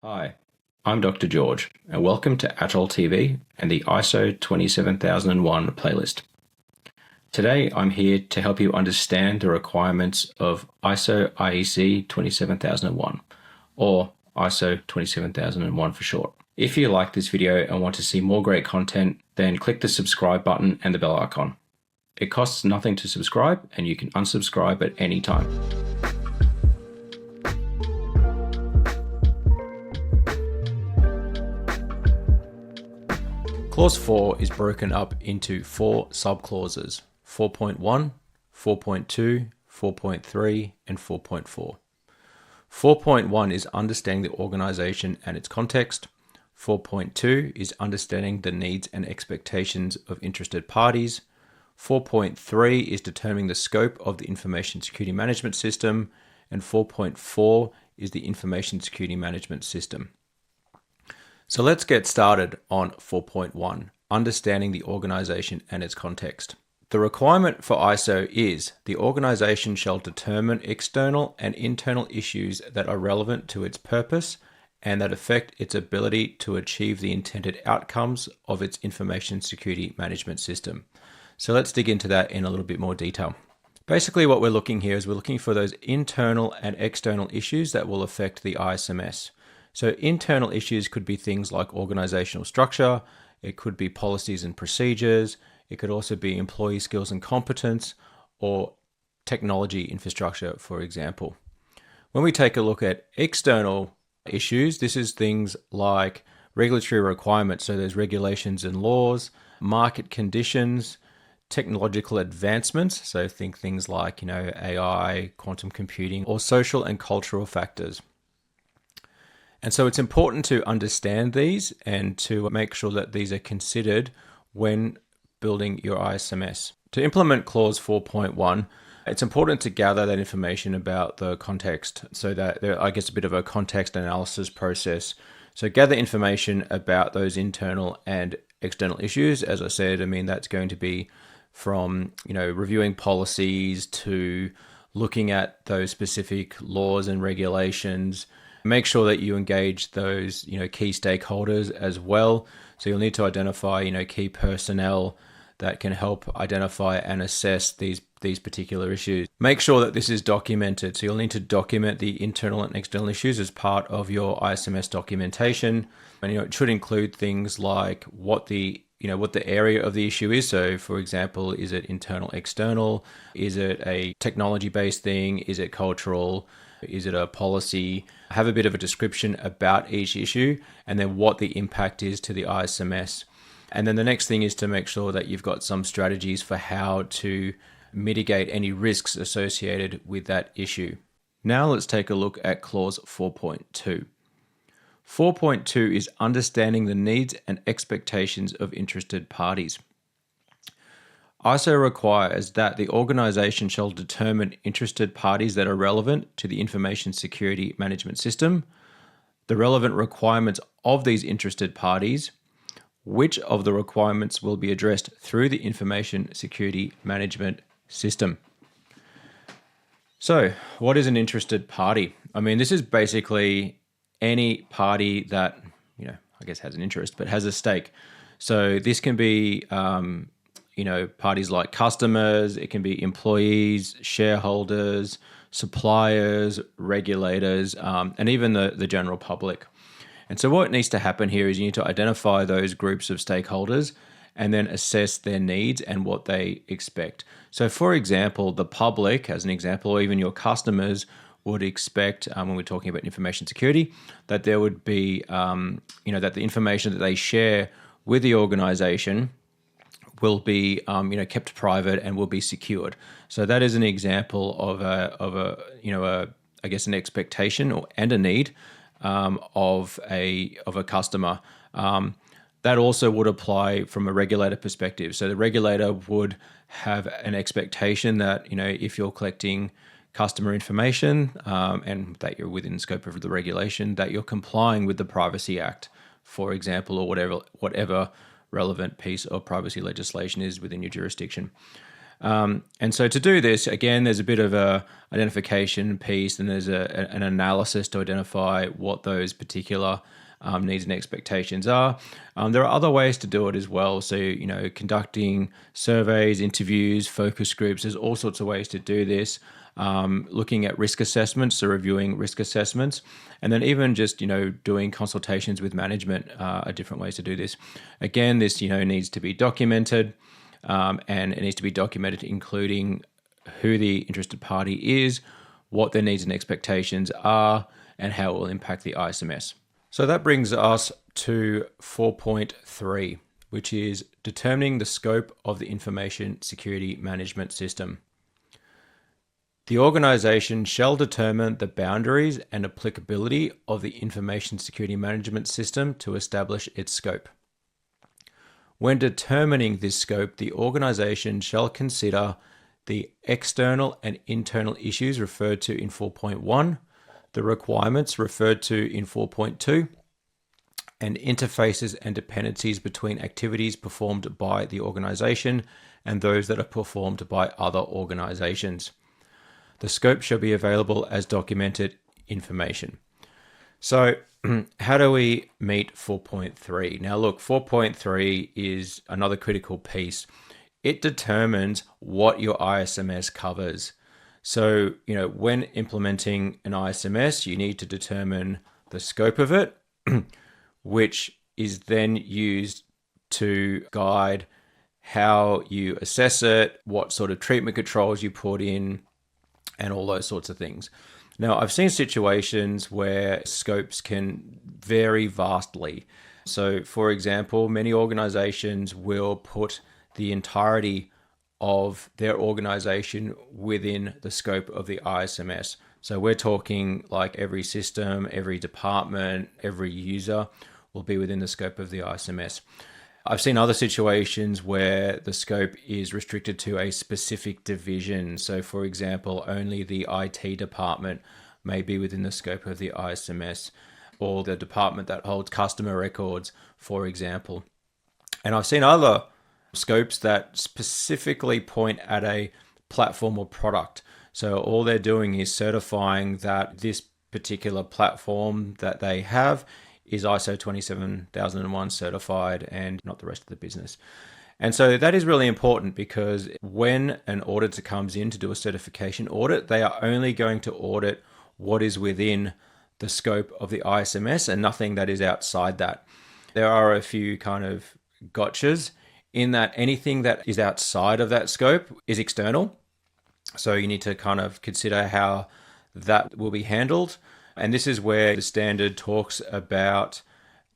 Hi, I'm Dr. George, and welcome to ATOL TV and the ISO 27001 playlist. Today, I'm here to help you understand the requirements of ISO IEC 27001, or ISO 27001 for short. If you like this video and want to see more great content, then click the subscribe button and the bell icon. It costs nothing to subscribe, and you can unsubscribe at any time. Clause 4 is broken up into 4 subclauses: 4.1, 4.2, 4.3, and 4.4. 4.1 is understanding the organization and its context. 4.2 is understanding the needs and expectations of interested parties. 4.3 is determining the scope of the information security management system. And 4.4 is the information security management system. So let's get started on 4.1, understanding the organization and its context. The requirement for ISO is the organization shall determine external and internal issues that are relevant to its purpose and that affect its ability to achieve the intended outcomes of its information security management system. So let's dig into that in a little bit more detail. Basically what we're looking here is we're looking for those internal and external issues that will affect the ISMS. So internal issues could be things like organizational structure, it could be policies and procedures, it could also be employee skills and competence, or technology infrastructure, for example. When we take a look at external issues, this is things like regulatory requirements, so there's regulations and laws, market conditions, technological advancements, so think things like, AI, quantum computing, or social and cultural factors. And so it's important to understand these and to make sure that these are considered when building your ISMS. To implement clause 4.1, it's important to gather that information about the context so that there, I guess, a bit of a context analysis process. So gather information about those internal and external issues. As I said, that's going to be from, reviewing policies to looking at those specific laws and regulations. Make sure that you engage those, key stakeholders as well. So you'll need to identify, key personnel that can help identify and assess these particular issues. Make sure that this is documented. So you'll need to document the internal and external issues as part of your ISMS documentation. And it should include things like what the area of the issue is. So for example, is it internal, external? Is it a technology-based thing? Is it cultural? Is it a policy? Have a bit of a description about each issue and then what the impact is to the ISMS. And then the next thing is to make sure that you've got some strategies for how to mitigate any risks associated with that issue. Now let's take a look at clause 4.2. 4.2 is understanding the needs and expectations of interested parties. ISO requires that the organization shall determine interested parties that are relevant to the information security management system, the relevant requirements of these interested parties, which of the requirements will be addressed through the information security management system. So, what is an interested party? This is basically any party that, has an interest, but has a stake. So this can be parties like customers, it can be employees, shareholders, suppliers, regulators, and even the general public. And so what needs to happen here is you need to identify those groups of stakeholders and then assess their needs and what they expect. So for example, the public, as an example, or even your customers would expect, when we're talking about information security, that there would be, that the information that they share with the organization will be kept private and will be secured. So that is an example of an expectation and a need of a customer. That also would apply from a regulator perspective. So the regulator would have an expectation that if you're collecting customer information and that you're within the scope of the regulation, that you're complying with the Privacy Act, for example, or whatever relevant piece of privacy legislation is within your jurisdiction. And so to do this, again, there's a bit of a identification piece, and there's an analysis to identify what those particular needs and expectations are. There are other ways to do it as well. So, conducting surveys, interviews, focus groups, there's all sorts of ways to do this. Looking at risk assessments, so reviewing risk assessments, and then even just, doing consultations with management are different ways to do this. Again, this, needs to be documented, and it needs to be documented including who the interested party is, what their needs and expectations are, and how it will impact the ISMS. So that brings us to 4.3, which is determining the scope of the information security management system. The organization shall determine the boundaries and applicability of the information security management system to establish its scope. When determining this scope, the organization shall consider the external and internal issues referred to in 4.1, the requirements referred to in 4.2, and interfaces and dependencies between activities performed by the organization and those that are performed by other organizations. The scope shall be available as documented information. So how do we meet 4.3? Now look, 4.3 is another critical piece. It determines what your ISMS covers. So, when implementing an ISMS, you need to determine the scope of it, which is then used to guide how you assess it, what sort of treatment controls you put in, and all those sorts of things. Now, I've seen situations where scopes can vary vastly. So, for example, many organizations will put the entirety of their organization within the scope of the ISMS. So we're talking like every system, every department, every user will be within the scope of the ISMS. I've seen other situations where the scope is restricted to a specific division. So for example, only the IT department may be within the scope of the ISMS, or the department that holds customer records, for example. And I've seen other scopes that specifically point at a platform or product. So all they're doing is certifying that this particular platform that they have is ISO 27001 certified and not the rest of the business. And so that is really important, because when an auditor comes in to do a certification audit, they are only going to audit what is within the scope of the ISMS and nothing that is outside that. There are a few kind of gotchas in that anything that is outside of that scope is external. So you need to kind of consider how that will be handled. And this is where the standard talks about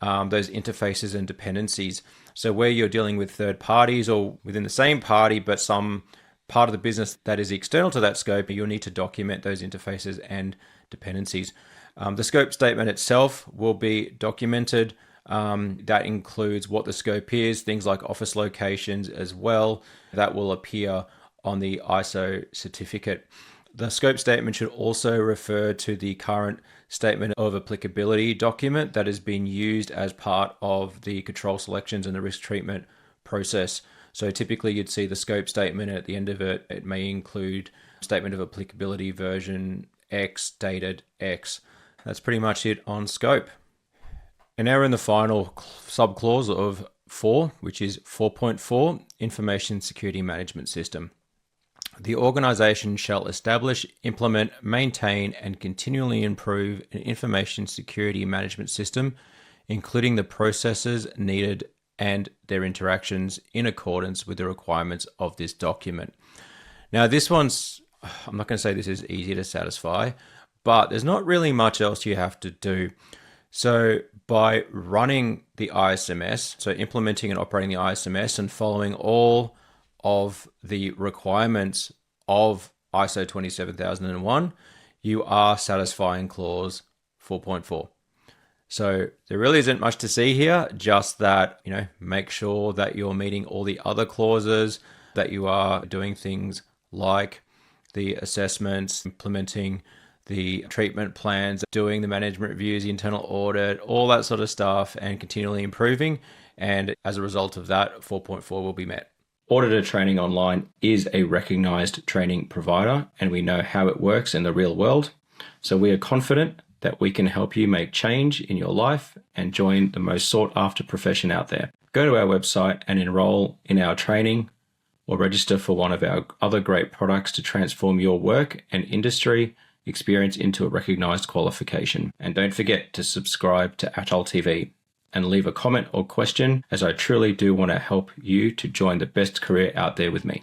those interfaces and dependencies. So where you're dealing with third parties or within the same party, but some part of the business that is external to that scope, you'll need to document those interfaces and dependencies. The scope statement itself will be documented. That includes what the scope is, things like office locations as well. That will appear on the ISO certificate. The scope statement should also refer to the current statement of applicability document that has been used as part of the control selections and the risk treatment process. So typically you'd see the scope statement, and at the end of it, it may include statement of applicability version X dated X. That's pretty much it on scope. And now we're in the final subclause of 4, which is 4.4, Information Security Management System. The organization shall establish, implement, maintain, and continually improve an information security management system, including the processes needed and their interactions in accordance with the requirements of this document. Now, this one's, I'm not going to say this is easy to satisfy, but there's not really much else you have to do. So by running the ISMS, so implementing and operating the ISMS and following all of the requirements of ISO 27001, you are satisfying clause 4.4. So there really isn't much to see here, just that, make sure that you're meeting all the other clauses, that you are doing things like the assessments, implementing the treatment plans, doing the management reviews, the internal audit, all that sort of stuff, and continually improving. And as a result of that, 4.4 will be met. Auditor Training Online is a recognized training provider, and we know how it works in the real world. So we are confident that we can help you make change in your life and join the most sought after profession out there. Go to our website and enroll in our training or register for one of our other great products to transform your work and industry experience into a recognized qualification. And don't forget to subscribe to ATOL TV and leave a comment or question, as I truly do want to help you to join the best career out there with me.